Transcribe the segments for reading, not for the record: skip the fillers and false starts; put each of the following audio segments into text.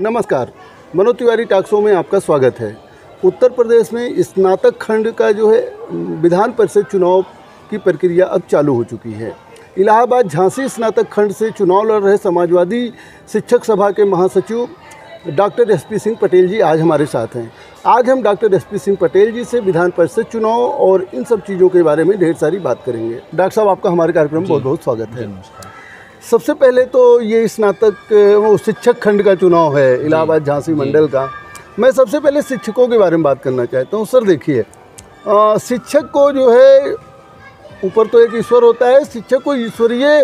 नमस्कार, Manoj Tiwari talk show में आपका स्वागत है। उत्तर प्रदेश में स्नातक खंड का जो है विधान परिषद चुनाव की प्रक्रिया अब चालू हो चुकी है। इलाहाबाद झांसी स्नातक खंड से चुनाव लड़ रहे समाजवादी शिक्षक सभा के महासचिव डॉक्टर एसपी सिंह पटेल जी आज हमारे साथ हैं। आज हम डॉक्टर एसपी सिंह पटेल जी से विधान परिषद चुनाव और इन सब चीज़ों के बारे में ढेर सारी बात करेंगे। डॉक्टर साहब, आपका हमारे कार्यक्रम में बहुत बहुत स्वागत है। सबसे पहले तो ये स्नातक शिक्षक खंड का चुनाव है इलाहाबाद झांसी मंडल का। मैं सबसे पहले शिक्षकों के बारे में बात करना चाहता हूँ। सर देखिए, शिक्षक को जो है ऊपर तो एक ईश्वर होता है, शिक्षक को ईश्वरीय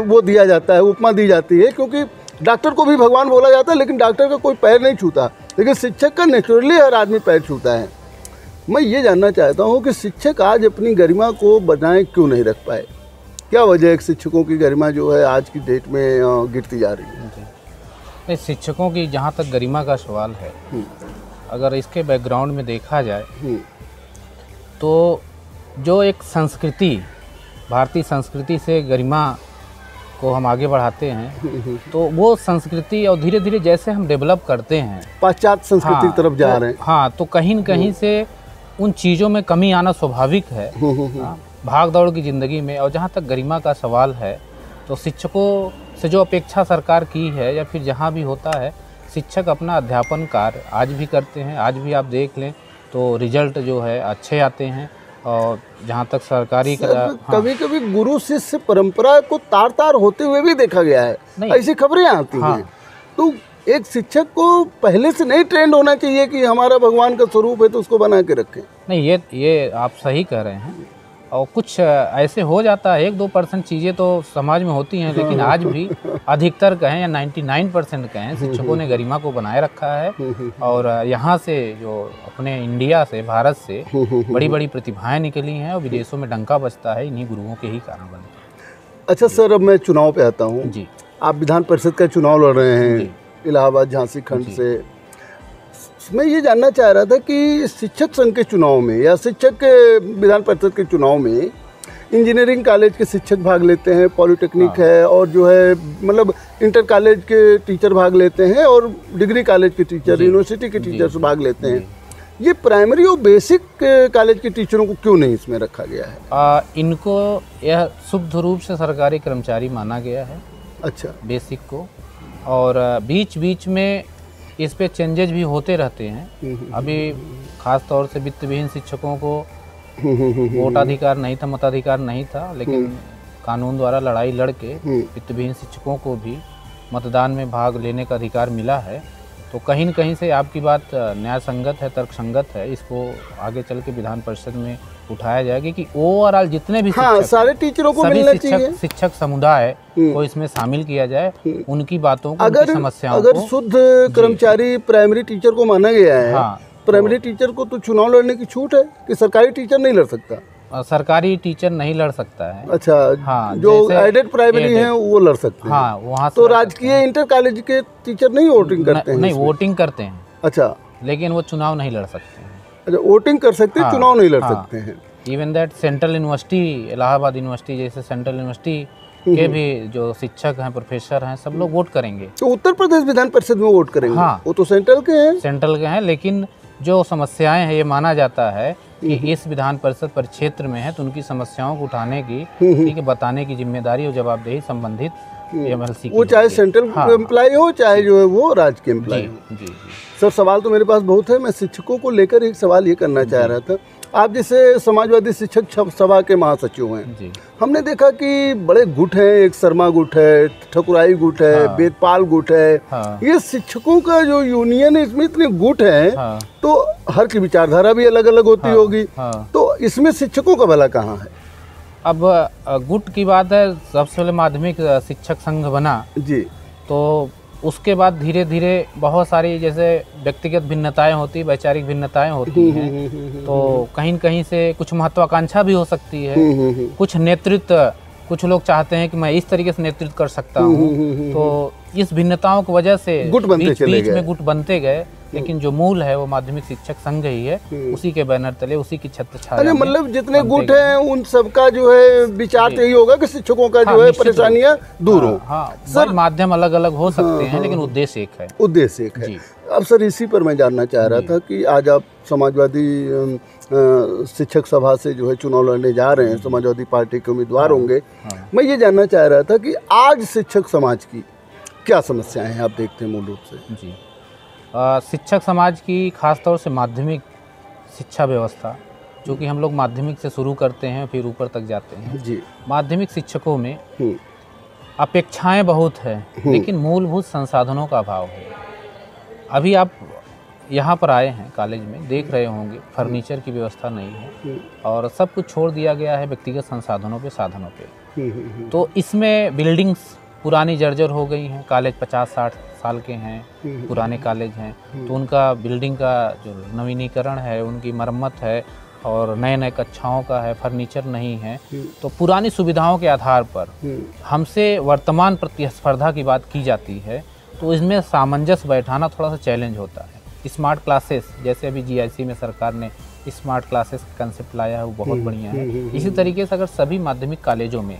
वो दिया जाता है, उपमा दी जाती है, क्योंकि डॉक्टर को भी भगवान बोला जाता है, लेकिन डॉक्टर का कोई पैर नहीं छूता, लेकिन शिक्षक का नेचुरली हर आदमी पैर छूता है। मैं ये जानना चाहता हूँ कि शिक्षक आज अपनी गरिमा को बनाए क्यों नहीं रख पाए? क्या वजह है शिक्षकों की गरिमा जो है आज की डेट में गिरती जा रही है? शिक्षकों की जहाँ तक गरिमा का सवाल है, अगर इसके बैकग्राउंड में देखा जाए तो जो एक संस्कृति, भारतीय संस्कृति से गरिमा को हम आगे बढ़ाते हैं, तो वो संस्कृति और धीरे धीरे जैसे हम डेवलप करते हैं पाश्चात्य संस्कृति की तरफ जा रहे हैं। हाँ, तो कहीं न कहीं से उन चीज़ों में कमी आना स्वाभाविक है भाग दौड़ की ज़िंदगी में। और जहाँ तक गरिमा का सवाल है, तो शिक्षकों से जो अपेक्षा सरकार की है या फिर जहाँ भी होता है, शिक्षक अपना अध्यापन कार्य आज भी करते हैं। आज भी आप देख लें तो रिजल्ट जो है अच्छे आते हैं। और जहाँ तक सरकारी कभी कभी गुरु शिष्य परंपरा को तार तार होते हुए भी देखा गया है, ऐसी खबरें आती हैं। तो एक शिक्षक को पहले से नहीं ट्रेंड होना चाहिए कि हमारा भगवान का स्वरूप है तो उसको बना के रखें? नहीं, ये आप सही कह रहे हैं। और कुछ ऐसे हो जाता है, 1-2% चीज़ें तो समाज में होती हैं, लेकिन आज भी अधिकतर कहें या 99% कहें, शिक्षकों ने गरिमा को बनाए रखा है। और यहाँ से जो अपने इंडिया से, भारत से बड़ी बड़ी प्रतिभाएं निकली हैं और विदेशों में डंका बजता है इन्हीं गुरुओं के ही कारण बने। अच्छा सर, अब मैं चुनाव पे आता हूँ जी। आप विधान परिषद का चुनाव लड़ रहे हैं इलाहाबाद झांसी खंड से। मैं ये जानना चाह रहा था कि शिक्षक संघ के चुनाव में या शिक्षक विधान परिषद के चुनाव में इंजीनियरिंग कॉलेज के शिक्षक भाग लेते हैं, पॉलिटेक्निक है, और जो है मतलब इंटर कॉलेज के टीचर भाग लेते हैं, और डिग्री कॉलेज के टीचर, यूनिवर्सिटी के टीचर्स भाग लेते हैं। ये प्राइमरी और बेसिक कॉलेज के टीचरों को क्यों नहीं इसमें रखा गया है? इनको यह शुद्ध रूप से सरकारी कर्मचारी माना गया है। अच्छा, बेसिक को। और बीच बीच में इस पे चेंजेज भी होते रहते हैं। अभी खास तौर से वित्त विहीन शिक्षकों को वोटाधिकार नहीं था, मताधिकार नहीं था, लेकिन कानून द्वारा लड़ाई लड़के वित्त विहीन शिक्षकों को भी मतदान में भाग लेने का अधिकार मिला है। तो कहीं न कहीं से आपकी बात न्याय संगत है, तर्क संगत है। इसको आगे चल के विधान परिषद में उठाया जाएगा कि ओवरऑल जितने भी सारे टीचरों को मिलना चाहिए, शिक्षक समुदाय को इसमें शामिल किया जाए, उनकी बातों को, उनकी समस्याओं को। अगर शुद्ध कर्मचारी प्राइमरी टीचर को माना गया है, प्राइमरी टीचर को तो चुनाव लड़ने की छूट है कि सरकारी टीचर नहीं लड़ सकता? सरकारी टीचर नहीं लड़ सकता है। अच्छा, हाँ, जो एडेड प्राइमरी हैं वो लड़ सकते हैं। हाँ, वहाँ तो राजकीय इंटर कॉलेज के टीचर नहीं वोटिंग करते हैं? नहीं, वोटिंग करते हैं। अच्छा, लेकिन वो चुनाव नहीं लड़ सकते हैं। अच्छा, वोटिंग कर सकते हैं, चुनाव नहीं लड़ सकते हैं। Even that central university, Allahabad university जैसे सेंट्रल यूनिवर्सिटी के भी जो शिक्षक हैं, प्रोफेसर हैं, सब लोग वोट करेंगे। तो उत्तर प्रदेश विधान परिषद में वोट करेंगे? हाँ, वो तो सेंट्रल के हैं, लेकिन जो समस्याएं हैं, ये माना जाता है कि इस विधान परिषद परिक्षेत्र में है, तो उनकी समस्याओं को उठाने की, ठीक है, बताने की जिम्मेदारी और जवाबदेही संबंधित एमएलसी की, वो चाहे सेंट्रल एम्प्लॉय हो, चाहे जो है वो राज्य के एम्प्लॉय हो। जी। सर, सवाल तो मेरे पास बहुत है। मैं शिक्षकों को लेकर एक सवाल ये करना चाह रहा था। आप जैसे समाजवादी शिक्षक सभा के महासचिव हैं, हमने देखा कि बड़े गुट हैं, एक शर्मा गुट है, ठकुराई गुट है, वेदपाल गुट है। ये शिक्षकों का जो यूनियन है, इसमें इतने गुट हैं, तो हर की विचारधारा भी अलग अलग होती होगी। तो इसमें शिक्षकों का भला कहाँ है? अब गुट की बात है, सबसे पहले माध्यमिक शिक्षक संघ बना जी, तो उसके बाद धीरे धीरे बहुत सारी जैसे व्यक्तिगत भिन्नताएं होती, वैचारिक भिन्नताएं होती हैं, तो कहीं न कहीं से कुछ महत्वाकांक्षा भी हो सकती है, कुछ नेतृत्व, कुछ लोग चाहते हैं कि मैं इस तरीके से नेतृत्व कर सकता हूँ। तो इस भिन्नताओं की वजह से बीच में गुट बनते गए। लेकिन जो मूल है वो माध्यमिक शिक्षक संघ ही है, उसी के बैनर तले, उसी की छत्र छाया अरे में मतलब जितने गुट हैं उन सबका जो है विचार यही होगा कि शिक्षकों का जो है परेशानियां दूर हो। सर माध्यम अलग अलग हो सकते हैं, लेकिन उद्देश्य एक है। उद्देश्य एक है। अब सर इसी पर मैं जानना चाह रहा था कि आज आप समाजवादी शिक्षक सभा से जो है चुनाव लड़ने जा रहे हैं, समाजवादी पार्टी के उम्मीदवार होंगे। मैं ये जानना चाह रहा था कि आज शिक्षक समाज की क्या समस्याएं हैं आप देखते हैं मूल रूप से? जी, शिक्षक समाज की खासतौर से माध्यमिक शिक्षा व्यवस्था, जो कि हम लोग माध्यमिक से शुरू करते हैं फिर ऊपर तक जाते हैं जी। माध्यमिक शिक्षकों में अपेक्षाएं बहुत है, लेकिन मूलभूत संसाधनों का अभाव है। अभी आप यहाँ पर आए हैं कॉलेज में, देख रहे होंगे फर्नीचर की व्यवस्था नहीं है और सब कुछ छोड़ दिया गया है व्यक्तिगत संसाधनों पे, साधनों पे। तो इसमें बिल्डिंग्स पुरानी जर्जर हो गई हैं, कॉलेज 50-60 साल के हैं, पुराने कॉलेज हैं, तो उनका बिल्डिंग का जो नवीनीकरण है, उनकी मरम्मत है और नए नए कक्षाओं का है, फर्नीचर नहीं है। तो पुरानी सुविधाओं के आधार पर हमसे वर्तमान प्रतिस्पर्धा की बात की जाती है, तो इसमें सामंजस्य बैठाना थोड़ा सा चैलेंज होता है। स्मार्ट क्लासेस, जैसे अभी जीआईसी में सरकार ने स्मार्ट क्लासेस का कंसेप्ट लाया है, वो बहुत बढ़िया है। इसी तरीके से अगर सभी माध्यमिक कॉलेजों में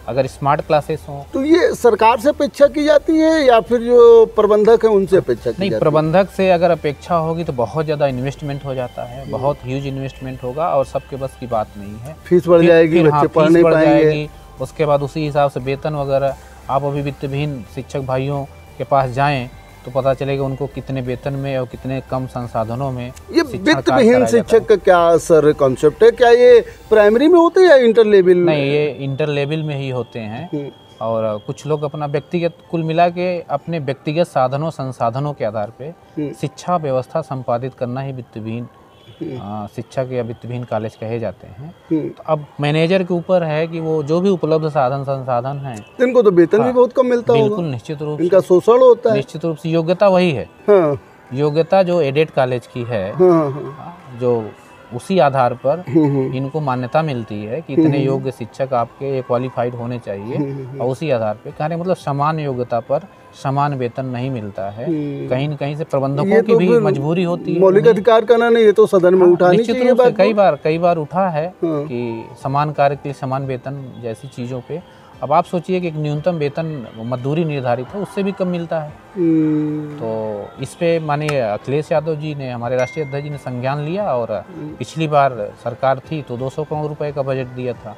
अगर स्मार्ट क्लासेस हों, तो ये सरकार से अपेक्षा की जाती है या फिर जो प्रबंधक है उनसे अपेक्षा की नहीं, जाती प्रबंधक से अगर अपेक्षा होगी तो बहुत ज़्यादा इन्वेस्टमेंट हो जाता है, बहुत ह्यूज इन्वेस्टमेंट होगा और सबके बस की बात नहीं है। फीस बढ़ जाएगी, बच्चे पढ़ नहीं पाएंगे। उसके बाद उसी हिसाब से वेतन वगैरह, आप अभी वित्तविहीन शिक्षक भाइयों के पास जाएं तो पता चलेगा उनको कितने वेतन में और कितने कम संसाधनों में। ये वित्तविहीन शिक्षक का क्या सर कॉन्सेप्ट है? क्या ये प्राइमरी में होते हैं या इंटर लेवल? नहीं, ये इंटर लेवल में ही होते हैं और कुछ लोग अपना व्यक्तिगत, कुल मिला के अपने व्यक्तिगत साधनों संसाधनों के आधार पे शिक्षा व्यवस्था संपादित करना ही वित्तविहीन शिक्षक या वित्तविहीन कॉलेज कहे जाते हैं। तो अब मैनेजर के ऊपर है कि वो जो भी उपलब्ध साधन संसाधन हैं, इनको तो वेतन भी बहुत कम मिलता होगा। बिल्कुल, निश्चित रूप से इनका शोषण होता है। निश्चित रूप से योग्यता वही है। योग्यता जो एडेड कॉलेज की है, जो उसी आधार पर इनको मान्यता मिलती है कि इतने योग्य शिक्षक आपके क्वालिफाइड होने चाहिए और उसी आधार पे कहने मतलब समान योग्यता पर समान वेतन नहीं मिलता है। कहीं न कहीं से प्रबंधकों की भी मजबूरी होती है। मौलिक अधिकार का ना, नहीं ये तो सदन में उठानी चाहिए। निश्चित रूप से कई बार उठा है कि समान कार्य के लिए समान वेतन जैसी चीज़ों पे। अब आप सोचिए कि एक न्यूनतम वेतन मजदूरी निर्धारित है, उससे भी कम मिलता है। तो इस पे माननीय अखिलेश यादव जी ने, हमारे राष्ट्रीय अध्यक्ष जी ने संज्ञान लिया और पिछली बार सरकार थी तो 200 करोड़ रुपए का बजट दिया था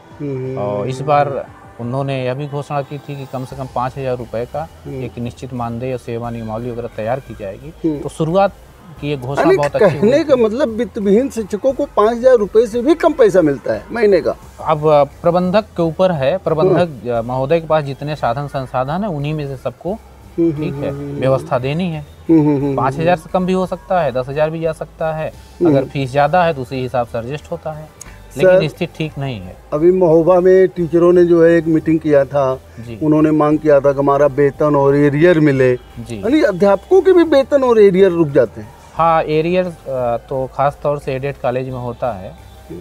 और इस बार उन्होंने यह भी घोषणा की थी कि कम से कम 5,000 रुपये का एक निश्चित मानदेय और सेवा नियमावली वगैरह तैयार की जाएगी। तो शुरुआत की ये घोषणा बहुत अच्छी है। कहने का मतलब वित्तविहीन शिक्षकों को 5,000 रुपये से भी कम पैसा मिलता है महीने का। अब प्रबंधक के ऊपर है, प्रबंधक महोदय के पास जितने साधन संसाधन है उन्हीं में से सबको ठीक है व्यवस्था देनी है। 5,000 से कम भी हो सकता है, 10,000 भी जा सकता है। अगर फीस ज़्यादा है तो उसी हिसाब से एडजस्ट होता है, लेकिन स्थिति ठीक नहीं है। अभी महोबा में टीचरों ने जो है एक मीटिंग किया था, उन्होंने मांग किया था कि हमारा वेतन और एरियर मिले। यानी अध्यापकों के भी वेतन और एरियर रुक जाते हैं। हाँ, एरियर तो खास तौर से एडेड कॉलेज में होता है।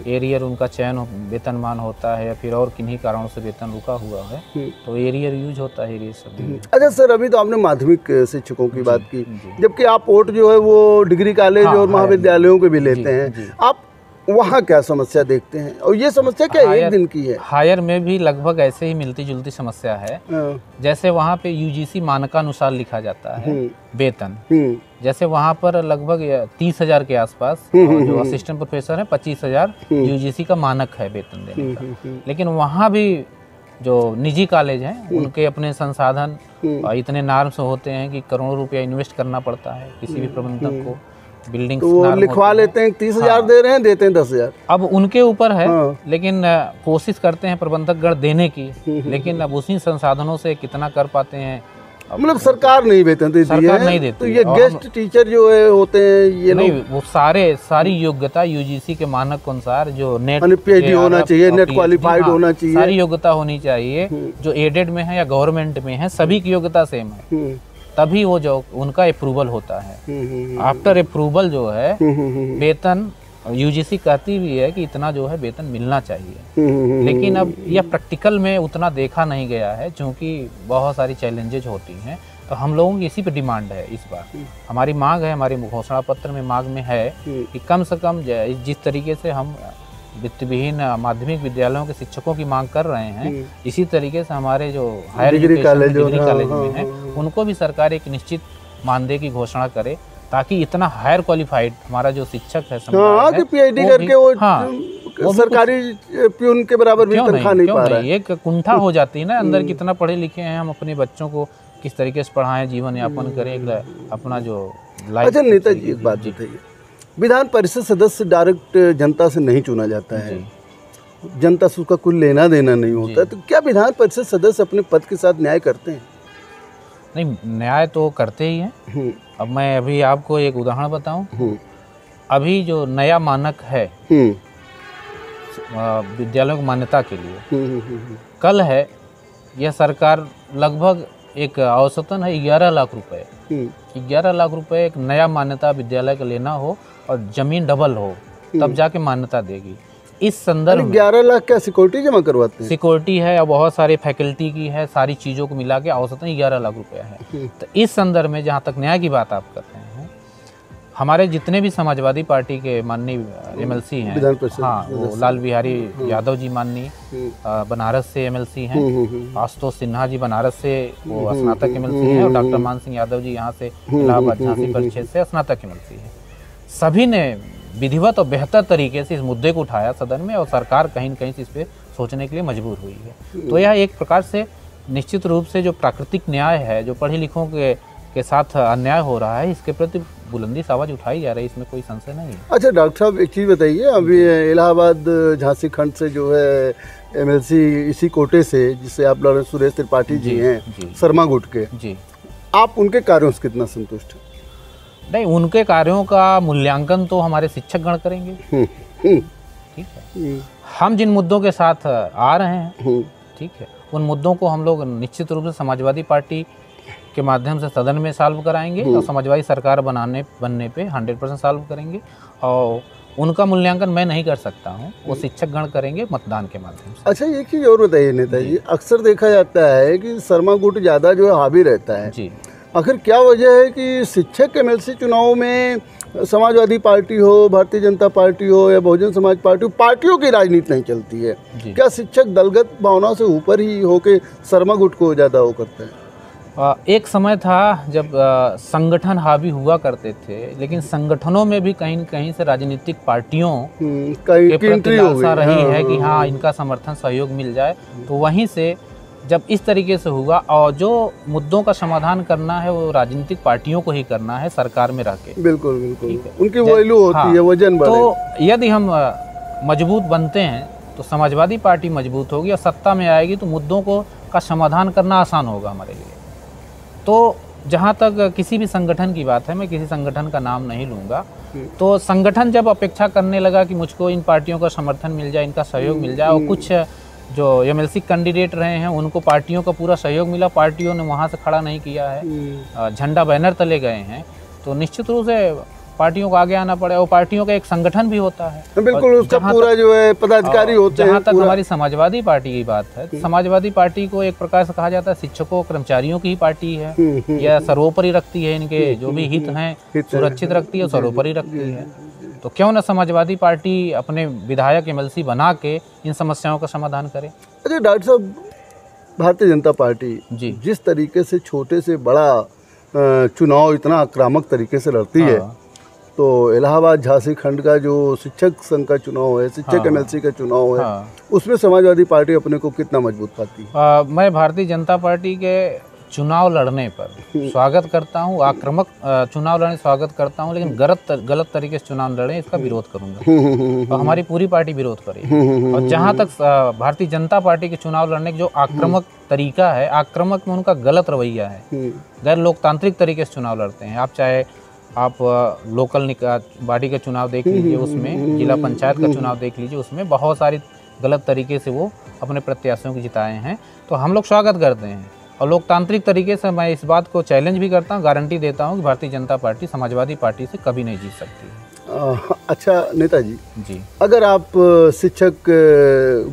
एरियर उनका चयन वेतनमान होता है या फिर और किन्हीं कारणों से वेतन रुका हुआ है तो एरियर यूज होता है। एरियर सब। अच्छा सर, अभी तो आपने माध्यमिक शिक्षकों की बात की, जबकि आप वोट जो है वो डिग्री कॉलेज और महाविद्यालयों के भी लेते हैं। आप वहाँ क्या समस्या देखते हैं और ये समस्या क्या एक दिन की है? हायर में भी लगभग ऐसे ही मिलती जुलती समस्या है। जैसे वहाँ पे यूजीसी मानकानुसार लिखा जाता है वेतन, जैसे वहाँ पर लगभग 30,000 के आसपास, जो असिस्टेंट प्रोफेसर है 25,000 यूजीसी का मानक है वेतन देने का। लेकिन वहाँ भी जो निजी कॉलेज हैं उनके अपने संसाधन इतने नॉर्म्स होते हैं कि करोड़ों रुपया इन्वेस्ट करना पड़ता है किसी भी प्रबंधक को। बिल्डिंग तो लिखवा लेते हैं 30,000 दे रहे हैं, देते हैं 10,000। अब उनके ऊपर है, लेकिन कोशिश करते हैं प्रबंधक गण देने की, लेकिन अब उसी संसाधनों से कितना कर पाते हैं। मतलब सरकार नहीं वेतन देती है, सरकार नहीं देती। तो ये गेस्ट टीचर जो है होते हैं ये नहीं, वो सारी योग्यता यूजीसी के मानक के अनुसार जो नेट पीएचडी होना चाहिए, नेट क्वालिफाइड होना चाहिए, सारी योग्यता होनी चाहिए। जो एडेड में है या गवर्नमेंट में है, सभी की योग्यता सेम है, तभी वो जो उनका अप्रूवल होता है। आफ्टर अप्रूवल जो है वेतन यूजीसी कहती भी है कि इतना जो है वेतन मिलना चाहिए, लेकिन अब यह प्रैक्टिकल में उतना देखा नहीं गया है क्योंकि बहुत सारी चैलेंजेज होती हैं। तो हम लोगों की इसी पे डिमांड है इस बार। हमारी मांग है, हमारी घोषणा पत्र में मांग में है कि कम से कम जिस तरीके से हम वित्तविहीन माध्यमिक विद्यालयों के शिक्षकों की मांग कर रहे हैं, इसी तरीके से हमारे जो हायर डिग्री कॉलेज में हैं उनको भी सरकार एक निश्चित मानदेय की घोषणा करे, ताकि इतना हायर क्वालिफाइड हमारा जो शिक्षक है पीएचडी करके वो सरकारी प्यून के बराबर भी तनख्वाह नहीं पा रहा है। एक कुंठा हो जाती है ना अंदर, कितना पढ़े लिखे हैं हम, अपने बच्चों को किस तरीके से पढ़ाएं, जीवन यापन करें, अपना जो लाइफ। अच्छा नेताजी, एक बात बताइए, विधान परिषद सदस्य डायरेक्ट जनता से नहीं चुना जाता है, जनता से उसका कुछ लेना देना नहीं होता, तो क्या विधान परिषद सदस्य अपने पद के साथ न्याय करते हैं? नहीं, न्याय तो करते ही हैं। अब मैं अभी आपको एक उदाहरण बताऊं। अभी जो नया मानक है विद्यालयों की मान्यता के लिए, कल है, यह सरकार लगभग एक औसतन है 11 लाख रुपए, 11 लाख रुपए एक नया मान्यता विद्यालय का लेना हो और जमीन डबल हो तब जाके मान्यता देगी। इस संदर्भ में 11 लाख क्या सिक्योरिटी जमा करवाते हैं? सिक्योरिटी है और बहुत सारे फैकल्टी की है, सारी चीज़ों को मिला के औसतन 11 लाख रुपया है। तो इस संदर्भ में जहाँ तक न्याय की बात आप कर रहे हैं, हमारे जितने भी समाजवादी पार्टी के माननीय एमएलसी हैं, हाँ, वो लाल बिहारी यादव जी माननीय बनारस से एमएलसी हैं, आशुतोष सिन्हा जी बनारस से वो स्नातक एमएलसी हैं, और डॉक्टर मान सिंह यादव जी यहाँ से इलाहाबाद झांसी परिक्षेत्र से स्नातक एमएलसी हैं। सभी ने विधिवत और बेहतर तरीके से इस मुद्दे को उठाया सदन में, और सरकार कहीं न कहीं इस पे सोचने के लिए मजबूर हुई है। तो यह एक प्रकार से निश्चित रूप से जो प्राकृतिक न्याय है, जो पढ़े लिखों के साथ अन्याय हो रहा है, इसके प्रति बुलंदी से आवाज उठाई जा रही है, इसमें कोई संशय नहीं है। अच्छा डॉक्टर साहब, एक चीज़ बताइए, अभी इलाहाबाद झांसी खंड से जो है एमएलसी इसी कोटे से, जिससे आप लड़ सुरेश त्रिपाठी जी हैं, शर्मा गुट के जी, आप उनके कार्यों से कितना संतुष्ट हैं? नहीं, उनके कार्यों का मूल्यांकन तो हमारे शिक्षक गण करेंगे। ठीक है, हम जिन मुद्दों के साथ आ रहे हैं, ठीक है, उन मुद्दों को हम लोग निश्चित रूप से समाजवादी पार्टी के माध्यम से सदन में सॉल्व कराएंगे, और समाजवादी सरकार बनने पे 100% सॉल्व करेंगे। और उनका मूल्यांकन मैं नहीं कर सकता हूँ, वो शिक्षक गण करेंगे मतदान के माध्यम से। अच्छा, एक चीज़ और बताइए नेताजी, अक्सर देखा जाता है कि शर्मा गुट ज़्यादा जो है हावी रहता है जी, आखिर क्या वजह है कि शिक्षक एमएलसी चुनाव में समाजवादी पार्टी हो, भारतीय जनता पार्टी हो या बहुजन समाज पार्टी हो, पार्टियों की राजनीति नहीं चलती है? क्या शिक्षक दलगत भावना से ऊपर ही होके शर्मा गुट को ज़्यादा वो करते हैं? एक समय था जब संगठन हावी हुआ करते थे, लेकिन संगठनों में भी कहीं न कहीं से राजनीतिक पार्टियों के प्रति लालसा रही है कि हाँ, इनका समर्थन सहयोग मिल जाए। तो वहीं से जब इस तरीके से हुआ, और जो मुद्दों का समाधान करना है वो राजनीतिक पार्टियों को ही करना है, सरकार में रह के। बिल्कुल बिल्कुल, उनकी वैल्यू होती है, वजन बढ़े। तो यदि हम मजबूत बनते हैं तो समाजवादी पार्टी मजबूत होगी, और सत्ता में आएगी तो मुद्दों का समाधान करना आसान होगा हमारे लिए। तो जहाँ तक किसी भी संगठन की बात है, मैं किसी संगठन का नाम नहीं लूँगा, तो संगठन जब अपेक्षा करने लगा कि मुझको इन पार्टियों का समर्थन मिल जाए, इनका सहयोग मिल जाए, और कुछ जो एमएलसी कैंडिडेट रहे हैं उनको पार्टियों का पूरा सहयोग मिला, पार्टियों ने वहाँ से खड़ा नहीं किया है, झंडा बैनर तले गए हैं, तो निश्चित रूप से पार्टियों को आगे आना पड़े। और पार्टियों का एक संगठन भी होता है, बिल्कुल, उसका पूरा जो है पदाधिकारी होते हैं। जहाँ तक हमारी समाजवादी पार्टी की बात है, समाजवादी पार्टी को एक प्रकार से कहा जाता है शिक्षकों कर्मचारियों की ही पार्टी है, यह सर्वोपरि रखती है, इनके जो भी हित हैं सुरक्षित रखती है, सर्वोपरि रखती है। तो क्यों ना समाजवादी पार्टी अपने विधायक एमएलसी बना के इन समस्याओं का समाधान करे। अच्छा डॉक्टर साहब, भारतीय जनता पार्टी जी जिस तरीके से छोटे से बड़ा चुनाव इतना आक्रामक तरीके से लड़ती है, तो इलाहाबाद झांसी खंड का जो शिक्षक संघ का चुनाव है, शिक्षक एमएलसी का चुनाव है, उसमें समाजवादी पार्टी अपने को कितना मजबूत पाती है? मैं भारतीय जनता पार्टी के चुनाव लड़ने पर स्वागत करता हूं, आक्रामक चुनाव लड़ने स्वागत करता हूं, लेकिन गलत तरीके से चुनाव लड़े इसका विरोध करूंगा, और हमारी पूरी पार्टी विरोध करेगी। और जहां तक भारतीय जनता पार्टी के चुनाव लड़ने का जो आक्रामक तरीका है, आक्रामक में उनका गलत रवैया है, गैर लोकतांत्रिक तरीके से चुनाव लड़ते हैं। आप चाहे आप लोकल बॉडी का चुनाव देख लीजिए, उसमें जिला पंचायत का चुनाव देख लीजिए, उसमें बहुत सारी गलत तरीके से वो अपने प्रत्याशियों को जिताए हैं। तो हम लोग स्वागत करते हैं, और लोकतांत्रिक तरीके से मैं इस बात को चैलेंज भी करता हूँ, गारंटी देता हूँ कि भारतीय जनता पार्टी समाजवादी पार्टी से कभी नहीं जीत सकती। अच्छा नेताजी जी, अगर आप शिक्षक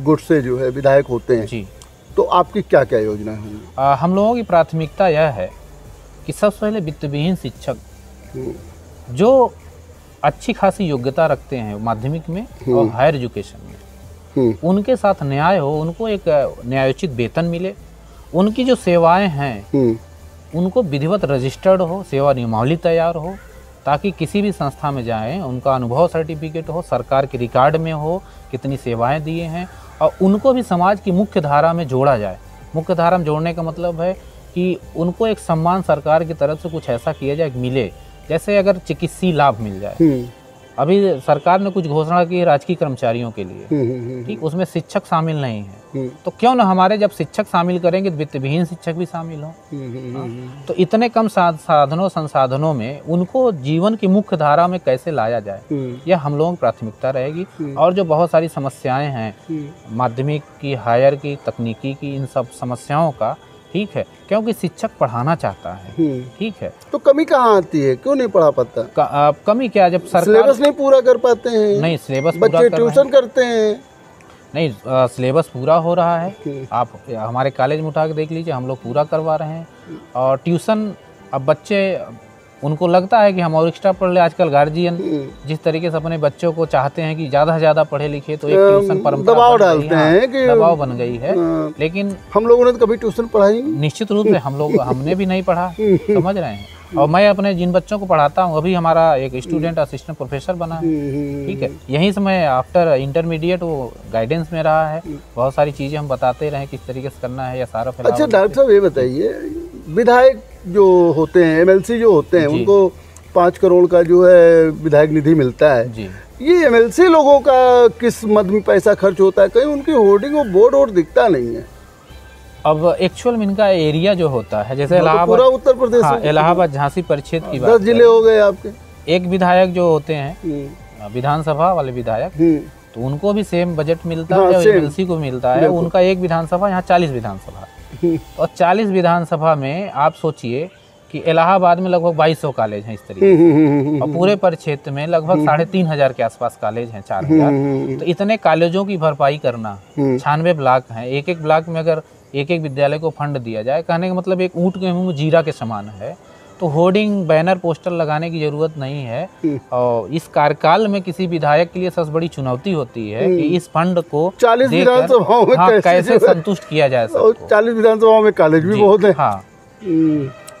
गुट से जो है विधायक होते हैं जी, तो आपकी क्या क्या योजना है? हम लोगों की प्राथमिकता यह है कि सबसे पहले वित्तविहीन शिक्षक जो अच्छी खासी योग्यता रखते हैं माध्यमिक में और हायर एजुकेशन में, उनके साथ न्याय हो, उनको एक न्यायोचित वेतन मिले, उनकी जो सेवाएं हैं उनको विधिवत रजिस्टर्ड हो, सेवा नियमावली तैयार हो, ताकि किसी भी संस्था में जाएं उनका अनुभव सर्टिफिकेट हो, सरकार के रिकॉर्ड में हो कितनी सेवाएं दिए हैं, और उनको भी समाज की मुख्य धारा में जोड़ा जाए। मुख्य धारा में जोड़ने का मतलब है कि उनको एक सम्मान सरकार की तरफ से कुछ ऐसा किया जाए मिले, जैसे अगर चिकित्सीय लाभ मिल जाए। अभी सरकार ने कुछ घोषणा की है राजकीय कर्मचारियों के लिए, ठीक, उसमें शिक्षक शामिल नहीं है, तो क्यों ना हमारे जब शिक्षक शामिल करेंगे तो वित्तविहीन शिक्षक भी शामिल हो। तो इतने कम साधनों संसाधनों में उनको जीवन की मुख्य धारा में कैसे लाया जाए, यह हम लोगों की प्राथमिकता रहेगी। और जो बहुत सारी समस्याएं हैं माध्यमिक की, हायर की, तकनीकी की, इन सब समस्याओं का, ठीक है, क्योंकि शिक्षक पढ़ाना चाहता है, ठीक है, तो कमी कहाँ आती है, क्यों नहीं पढ़ा पाता? कमी क्या, जब सरकार सिलेबस नहीं पूरा कर पाते हैं, नहीं सिलेबस बच्चे ट्यूशन करते हैं, नहीं सिलेबस पूरा हो रहा है। आप हमारे कॉलेज में उठा के देख लीजिए, हम लोग पूरा करवा रहे हैं। और ट्यूशन, अब बच्चे उनको लगता है कि हम और एक्स्ट्रा पढ़ ले। आजकल गार्जियन जिस तरीके से अपने बच्चों को चाहते हैं कि ज़्यादा से ज़्यादा पढ़े लिखे, तो एक ट्यूशन परंपरा दबाव डालते हैं कि दबाव बन गई है। लेकिन हम लोगों ने तो कभी ट्यूशन पढ़ाई नहीं। निश्चित रूप से हमने भी नहीं पढ़ा, समझ रहे हैं। और मैं अपने जिन बच्चों को पढ़ाता हूँ, अभी हमारा एक स्टूडेंट असिस्टेंट प्रोफेसर बना है, ठीक है, यहीं से मैं आफ्टर इंटरमीडिएट वो गाइडेंस में रहा है, बहुत सारी चीज़ें हम बताते रहे किस तरीके से करना है या सारा फैलाव। अच्छा डॉक्टर साहब ये बताइए, विधायक जो होते हैं, एमएलसी जो होते हैं, उनको 5 करोड़ का जो है विधायक निधि मिलता है जी। ये एमएलसी लोगों का किस मद में पैसा खर्च होता है? कहीं उनकी होर्डिंग और बोर्ड और दिखता नहीं है। अब एक्चुअल में इनका एरिया जो होता है, जैसे इलाहाबाद, पूरा उत्तर प्रदेश, हाँ, इलाहाबाद झांसी परिक्षेत्र की बात, 10 जिले हो गए आपके। एक विधायक जो होते हैं विधानसभा वाले विधायक, तो उनको भी सेम बजट मिलता है और एमएलसी को मिलता है। उनका एक विधानसभा, यहाँ 40 विधानसभा, और 40 विधानसभा में आप सोचिए कि इलाहाबाद में लगभग 2200 कॉलेज हैं इस तरीके से, और पूरे परिक्षेत्र में लगभग 3500 के आसपास कॉलेज हैं, 4000। तो इतने कॉलेजों की भरपाई करना, 96 ब्लॉक हैं, एक एक ब्लॉक में अगर एक एक विद्यालय को फंड दिया जाए, कहने का मतलब एक ऊँट के मुंह में जीरा के समान है। तो होर्डिंग, बैनर, पोस्टर लगाने की जरूरत नहीं है। और इस कार्यकाल में किसी विधायक के लिए सबसे बड़ी चुनौती होती है कि इस फंड को 40 विधानसभाओं में कैसे संतुष्ट किया जाए सबको। 40 विधानसभाओं में कॉलेज भी बहुत है। हाँ,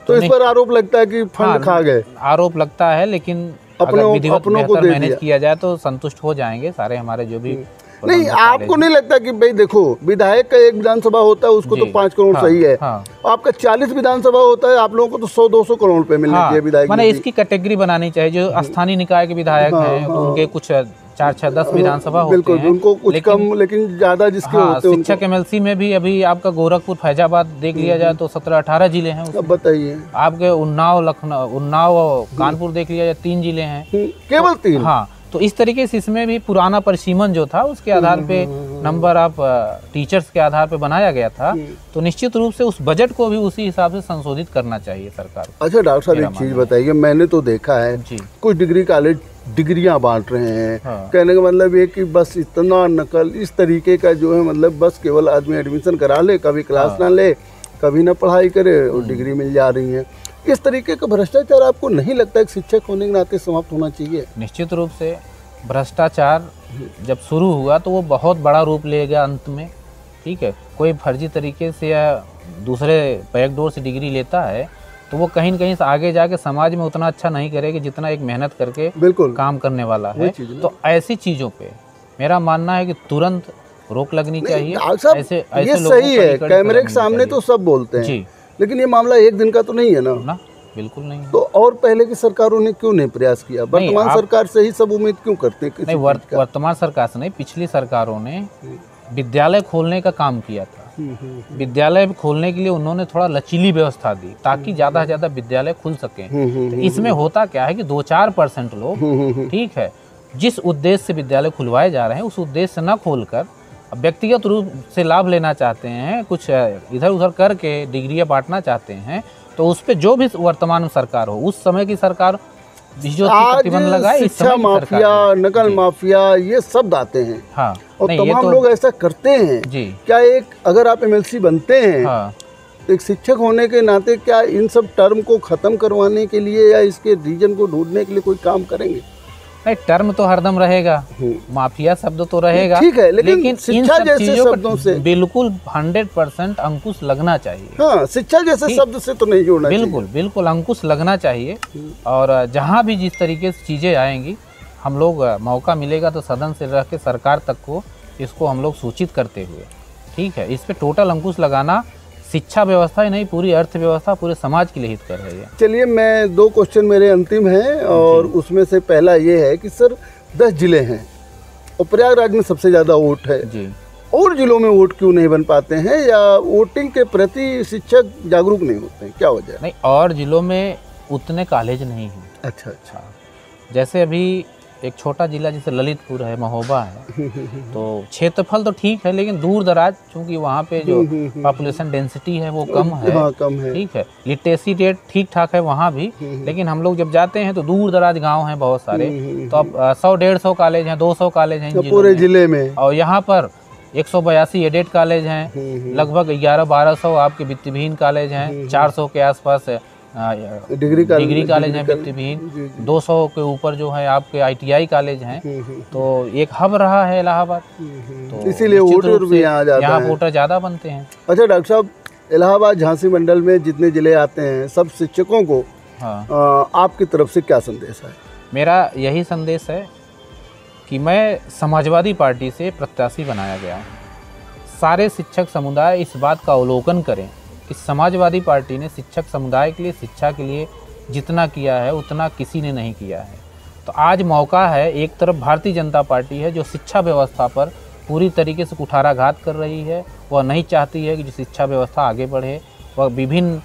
तो इस पर आरोप लगता है कि फंड खा गए। आरोप लगता है, लेकिन अगर विधिवत बेहतर मैनेज किया जाए तो संतुष्ट हो जाएंगे सारे हमारे जो भी। नहीं, आपको नहीं लगता कि भाई देखो, विधायक का एक विधानसभा होता है, उसको तो 5 करोड़ सही है, आपका 40 विधानसभा होता है, आप लोगों को तो 100-200 करोड़ रुपए मिलने चाहिए विधायक। मैंने इसकी कैटेगरी बनानी चाहिए। जो स्थानीय निकाय के विधायक हैं, उनके कुछ 4-6-10 विधानसभा होते हैं, उनको कुछ कम लेकिन ज्यादा जिसके होते हैं। शिक्षक एमएलसी में भी अभी आपका गोरखपुर, फैजाबाद देख लिया जाए तो 17-18 जिले हैं। अब बताइए, आपके उन्नाव, और कानपुर देख लिया जाए 3 जिले हैं, केवल 3। हाँ, तो इस तरीके से इसमें भी पुराना परिसीमन जो था उसके आधार पे, नंबर ऑफ टीचर्स के आधार पे बनाया गया था। तो निश्चित रूप से उस बजट को भी उसी हिसाब से संशोधित करना चाहिए सरकार को। अच्छा डॉक्टर साहब एक चीज बताइए, मैंने तो देखा है कुछ डिग्री कॉलेज डिग्रियां बांट रहे हैं। कहने का मतलब ये कि बस इतना नकल, इस तरीके का जो है, मतलब बस केवल आदमी एडमिशन करा ले, कभी क्लास ना ले, कभी ना पढ़ाई करे और डिग्री मिल जा रही है। इस तरीके का भ्रष्टाचार आपको नहीं लगता कि शिक्षक होने के नाते समाप्त होना चाहिए? निश्चित रूप से भ्रष्टाचार जब शुरू हुआ तो वो बहुत बड़ा रूप ले गया अंत में, ठीक है। कोई फर्जी तरीके से या दूसरे बैकडोर से डिग्री लेता है तो वो कहीं न कहीं से आगे जाके समाज में उतना अच्छा नहीं करेगी जितना एक मेहनत करके बिल्कुल काम करने वाला है। तो ऐसी चीज़ों पे मेरा मानना है कि तुरंत रोक लगनी चाहिए। ऐसे ये सही है, कैमरे के सामने तो सब बोलते हैं, लेकिन ये मामला एक दिन का तो नहीं है ना? बिल्कुल नहीं। तो और पहले की सरकारों ने क्यों नहीं प्रयास किया? वर्तमान सरकार से ही सब उम्मीद क्यों करते हैं? नहीं, वर्तमान सरकार से नहीं, पिछली सरकारों ने विद्यालय खोलने का काम किया था। विद्यालय खोलने के लिए उन्होंने थोड़ा लचीली व्यवस्था दी ताकि ज़्यादा से ज़्यादा विद्यालय खुल सकें। तो इसमें होता क्या है कि 2-4% लोग, ठीक है, जिस उद्देश्य से विद्यालय खुलवाए जा रहे हैं उस उद्देश्य से न खोलकर व्यक्तिगत रूप से लाभ लेना चाहते हैं, कुछ इधर उधर करके डिग्रियां बांटना चाहते हैं। तो उस पे जो भी वर्तमान सरकार हो, उस समय की सरकार जो प्रतिबंध लगाए, शिक्षा माफिया, नकल माफिया, ये सब आते हैं। हाँ, और तमाम लोग ऐसा करते हैं जी। क्या एक अगर आप एमएलसी बनते हैं एक शिक्षक होने के नाते क्या इन सब टर्म को ख़त्म करवाने के लिए या इसके रीजन को ढूंढने के लिए कोई काम करेंगे? नहीं, टर्म तो हरदम रहेगा, माफिया शब्द तो रहेगा, ठीक है, लेकिन इन शिक्षा सब जैसे चीजों शब्दों से बिल्कुल 100% अंकुश लगना चाहिए। हाँ, शिक्षा जैसे शब्द से तो नहीं जोड़ना चाहिए। बिल्कुल बिल्कुल अंकुश लगना चाहिए। और जहाँ भी जिस तरीके से चीज़ें आएंगी, हम लोग मौका मिलेगा तो सदन से रह के सरकार तक को इसको हम लोग सूचित करते हुए, ठीक है, इस पे टोटल अंकुश लगाना शिक्षा व्यवस्था ही नहीं, पूरी अर्थव्यवस्था, पूरे समाज के लिए हित कर रही है। चलिए, मैं 2 क्वेश्चन मेरे अंतिम हैं और उसमें से पहला ये है कि सर 10 जिले हैं और प्रयागराज में सबसे ज़्यादा वोट है जी, और जिलों में वोट क्यों नहीं बन पाते हैं या वोटिंग के प्रति शिक्षक जागरूक नहीं होते हैं, क्या वजह है? नहीं, और जिलों में उतने कॉलेज नहीं हैं। अच्छा अच्छा। जैसे अभी एक छोटा जिला जैसे ललितपुर है, महोबा है, तो क्षेत्रफल तो ठीक है, लेकिन दूर दराज, चूँकि वहाँ पे जो पॉपुलेशन डेंसिटी है वो कम है, हाँ, कम है, ठीक है, लिटरेसी रेट ठीक ठाक है वहाँ भी, लेकिन हम लोग जब जाते हैं तो दूर दराज गांव हैं बहुत सारे, तो अब 100-150 कॉलेज हैं, 200 कॉलेज हैं पूरे जिले में, और यहाँ पर 182 एडेड कॉलेज हैं, लगभग 1100-1200 आपके वित्तविहीन कॉलेज हैं, 400 के आसपास डिग्री कॉलेज हैं वित्तविहीन, 200 के ऊपर जो है आपके ITI कॉलेज हैं, तो एक हब रहा है इलाहाबाद, तो इसीलिए वोटर भी यहाँ वोटर ज़्यादा बनते हैं। अच्छा डॉक्टर साहब, इलाहाबाद झांसी मंडल में जितने जिले आते हैं सब शिक्षकों को आपकी तरफ से क्या संदेश है? मेरा यही संदेश है कि मैं समाजवादी पार्टी से प्रत्याशी बनाया गया हूँ। सारे शिक्षक समुदाय इस बात का अवलोकन करें कि समाजवादी पार्टी ने शिक्षक समुदाय के लिए, शिक्षा के लिए जितना किया है उतना किसी ने नहीं किया है। तो आज मौका है, एक तरफ भारतीय जनता पार्टी है जो शिक्षा व्यवस्था पर पूरी तरीके से कुठाराघात कर रही है, वह नहीं चाहती है कि जो शिक्षा व्यवस्था आगे बढ़े, वह विभिन्न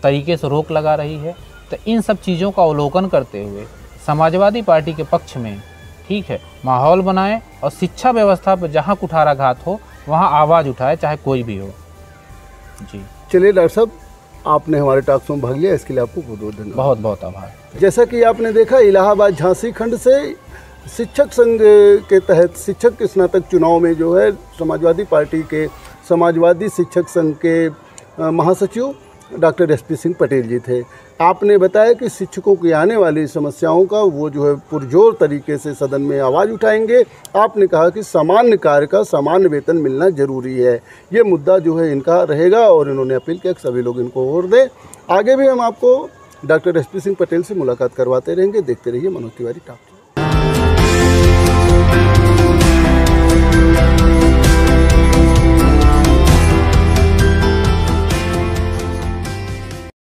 तरीके से रोक लगा रही है। तो इन सब चीज़ों का अवलोकन करते हुए समाजवादी पार्टी के पक्ष में, ठीक है, माहौल बनाएं और शिक्षा व्यवस्था पर जहाँ कुठाराघात हो वहाँ आवाज़ उठाए, चाहे कोई भी हो। जी चलिए डॉक्टर साहब, आपने हमारे टॉक शो में भाग लिया, इसके लिए आपको बहुत बहुत धन्यवाद। बहुत बहुत आभार। जैसा कि आपने देखा, इलाहाबाद झांसी खंड से शिक्षक संघ के तहत शिक्षक स्नातक चुनाव में जो है समाजवादी पार्टी के समाजवादी शिक्षक संघ के महासचिव डॉक्टर SP सिंह पटेल जी थे। आपने बताया कि शिक्षकों की आने वाली समस्याओं का वो जो है पुरजोर तरीके से सदन में आवाज़ उठाएंगे। आपने कहा कि सामान्य कार्य का सामान्य वेतन मिलना जरूरी है, ये मुद्दा जो है इनका रहेगा और इन्होंने अपील किया कि सभी लोग इनको वोट दें। आगे भी हम आपको डॉक्टर SP सिंह पटेल से मुलाकात करवाते रहेंगे। देखते रहिए मनोज तिवारी टॉक।